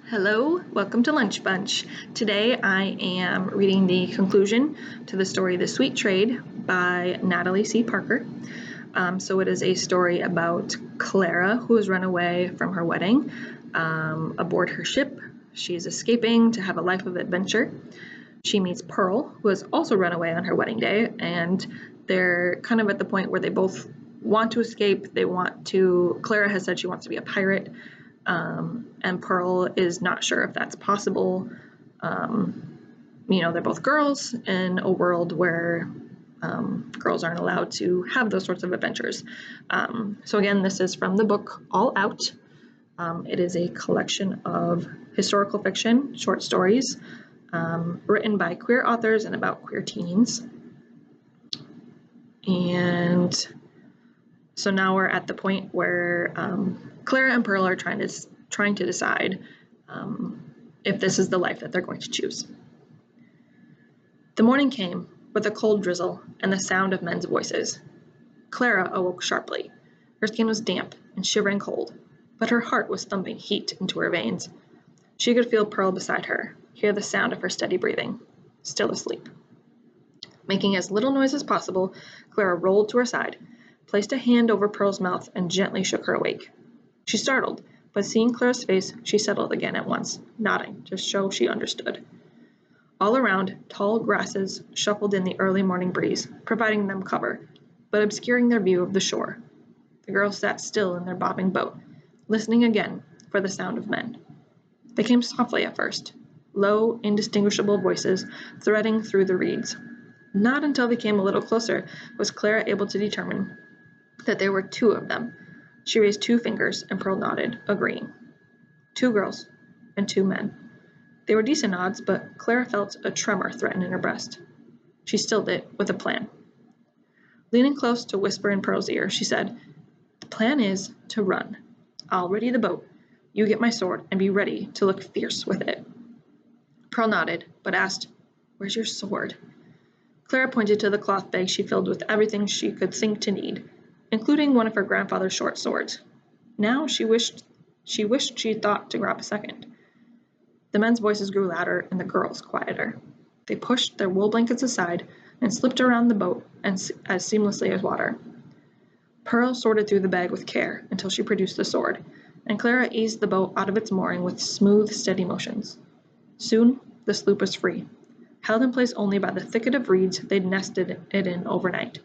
Hello, welcome to Lunch Bunch. Today I am reading the conclusion to the story The Sweet Trade by Natalie C. Parker. So it is a story about Clara, who has run away from her wedding aboard her ship. She is escaping to have a life of adventure. She meets Pearl, who has also run away on her wedding day, and they're kind of at the point where they both want to escape. Clara has said she wants to be a pirate. And Pearl is not sure if that's possible. They're both girls in a world where girls aren't allowed to have those sorts of adventures. So again, this is from the book All Out. It is a collection of historical fiction, short stories, written by queer authors and about queer teens. And so now we're at the point where Clara and Pearl are trying to decide if this is the life that they're going to choose. The morning came with a cold drizzle and the sound of men's voices. Clara awoke sharply. Her skin was damp and shivering cold, but her heart was thumping heat into her veins. She could feel Pearl beside her, hear the sound of her steady breathing, still asleep. Making as little noise as possible, Clara rolled to her side, placed a hand over Pearl's mouth, and gently shook her awake. She startled, but seeing Clara's face, she settled again at once, nodding to show she understood. All around, tall grasses shuffled in the early morning breeze, providing them cover, but obscuring their view of the shore. The girls sat still in their bobbing boat, listening again for the sound of men. They came softly at first, low, indistinguishable voices threading through the reeds. Not until they came a little closer was Clara able to determine that there were two of them. She raised two fingers, and Pearl nodded, agreeing. Two girls and two men. They were decent odds, but Clara felt a tremor threaten in her breast. She stilled it with a plan. Leaning close to whisper in Pearl's ear, she said, "The plan is to run. I'll ready the boat. You get my sword and be ready to look fierce with it." Pearl nodded, but asked, "Where's your sword?" Clara pointed to the cloth bag she filled with everything she could think to need, including one of her grandfather's short swords. Now she wished she thought to grab a second. The men's voices grew louder and the girls quieter. They pushed their wool blankets aside and slipped around the boat as seamlessly as water. Pearl sorted through the bag with care until she produced the sword, and Clara eased the boat out of its mooring with smooth, steady motions. Soon, the sloop was free, held in place only by the thicket of reeds they'd nested it in overnight.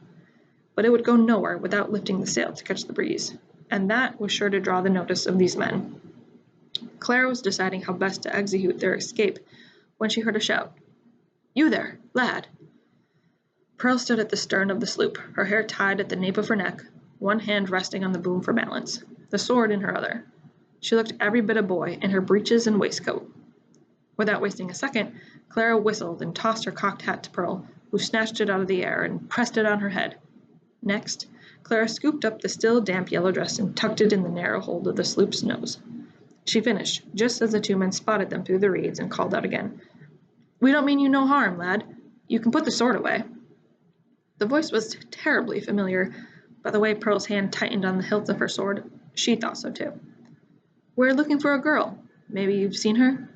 But it would go nowhere without lifting the sail to catch the breeze, and that was sure to draw the notice of these men. Clara was deciding how best to execute their escape when she heard a shout. "You there, lad!" Pearl stood at the stern of the sloop, her hair tied at the nape of her neck, one hand resting on the boom for balance, the sword in her other. She looked every bit a boy in her breeches and waistcoat. Without wasting a second, Clara whistled and tossed her cocked hat to Pearl, who snatched it out of the air and pressed it on her head. Next, Clara scooped up the still damp yellow dress and tucked it in the narrow hold of the sloop's nose. She finished, just as the two men spotted them through the reeds and called out again, "We don't mean you no harm, lad. You can put the sword away." The voice was terribly familiar. By the way Pearl's hand tightened on the hilt of her sword, she thought so too. "We're looking for a girl. Maybe you've seen her?"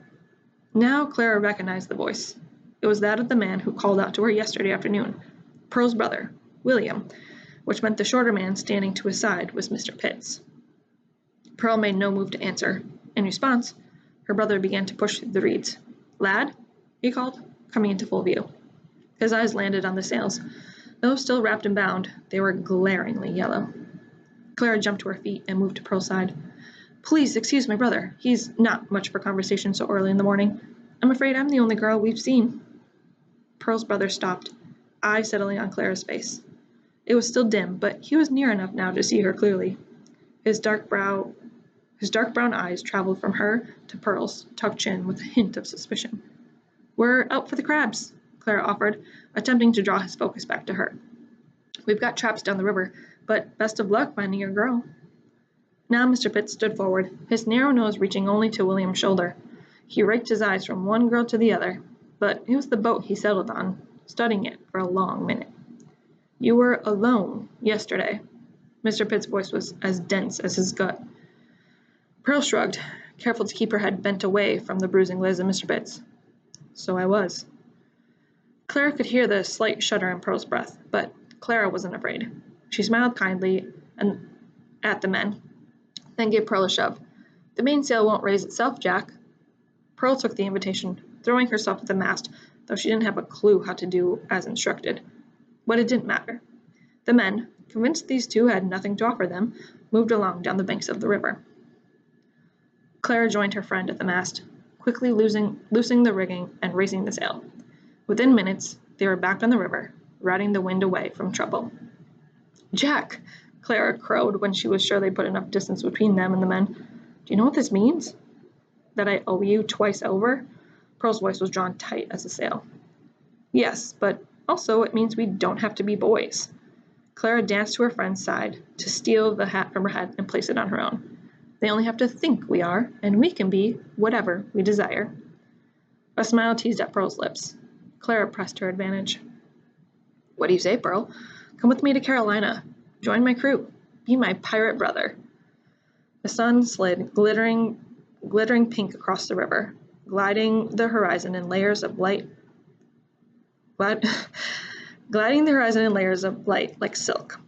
Now Clara recognized the voice. It was that of the man who called out to her yesterday afternoon, Pearl's brother, William, which meant the shorter man standing to his side was Mr. Pitts. Pearl made no move to answer. In response, her brother began to push through the reeds. "Lad?" he called, coming into full view. His eyes landed on the sails. Though still wrapped and bound, they were glaringly yellow. Clara jumped to her feet and moved to Pearl's side. "Please excuse my brother. He's not much for conversation so early in the morning. I'm afraid I'm the only girl we've seen." Pearl's brother stopped, eyes settling on Clara's face. It was still dim, but he was near enough now to see her clearly. His dark brown eyes traveled from her to Pearl's tucked chin with a hint of suspicion. "We're out for the crabs," Clara offered, attempting to draw his focus back to her. "We've got traps down the river, but best of luck finding your girl." Now Mr. Pitts stood forward, his narrow nose reaching only to William's shoulder. He raked his eyes from one girl to the other, but it was the boat he settled on, studying it for a long minute. "You were alone yesterday." Mr. Pitt's voice was as dense as his gut. Pearl shrugged. careful to keep her head bent away from the bruising Liz and Mr. Bits. So I was. Clara could hear the slight shudder in Pearl's breath, but Clara wasn't afraid. She smiled kindly at the men, then gave Pearl a shove. The mainsail won't raise itself, Jack. Pearl took the invitation, throwing herself at the mast, though she didn't have a clue how to do as instructed. But it didn't matter. The men, convinced these two had nothing to offer them, moved along down the banks of the river. Clara joined her friend at the mast, quickly loosening the rigging and raising the sail. Within minutes, they were back on the river, riding the wind away from trouble. Jack, Clara crowed when she was sure they put enough distance between them and the men. Do you know what this means? That I owe you twice over? Pearl's voice was drawn tight as a sail. Yes, but also it means we don't have to be boys. Clara danced to her friend's side to steal the hat from her head and place it on her own. They only have to think we are, and we can be whatever we desire. A smile teased at Pearl's lips. Clara pressed her advantage. What do you say, Pearl? Come with me to Carolina. Join my crew. Be my pirate brother. The sun slid glittering pink across the river, gliding the horizon in layers of light like silk.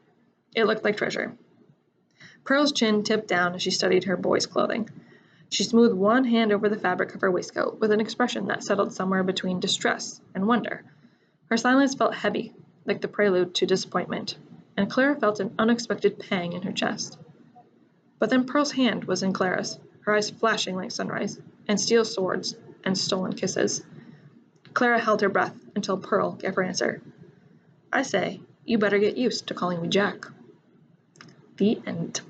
It looked like treasure. Pearl's chin tipped down as she studied her boy's clothing. She smoothed one hand over the fabric of her waistcoat with an expression that settled somewhere between distress and wonder. Her silence felt heavy, like the prelude to disappointment, and Clara felt an unexpected pang in her chest. But then Pearl's hand was in Clara's, her eyes flashing like sunrise, and steel swords and stolen kisses. Clara held her breath until Pearl gave her answer. I say, you better get used to calling me Jack. The end.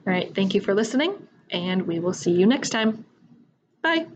All right, thank you for listening, and we will see you next time. Bye.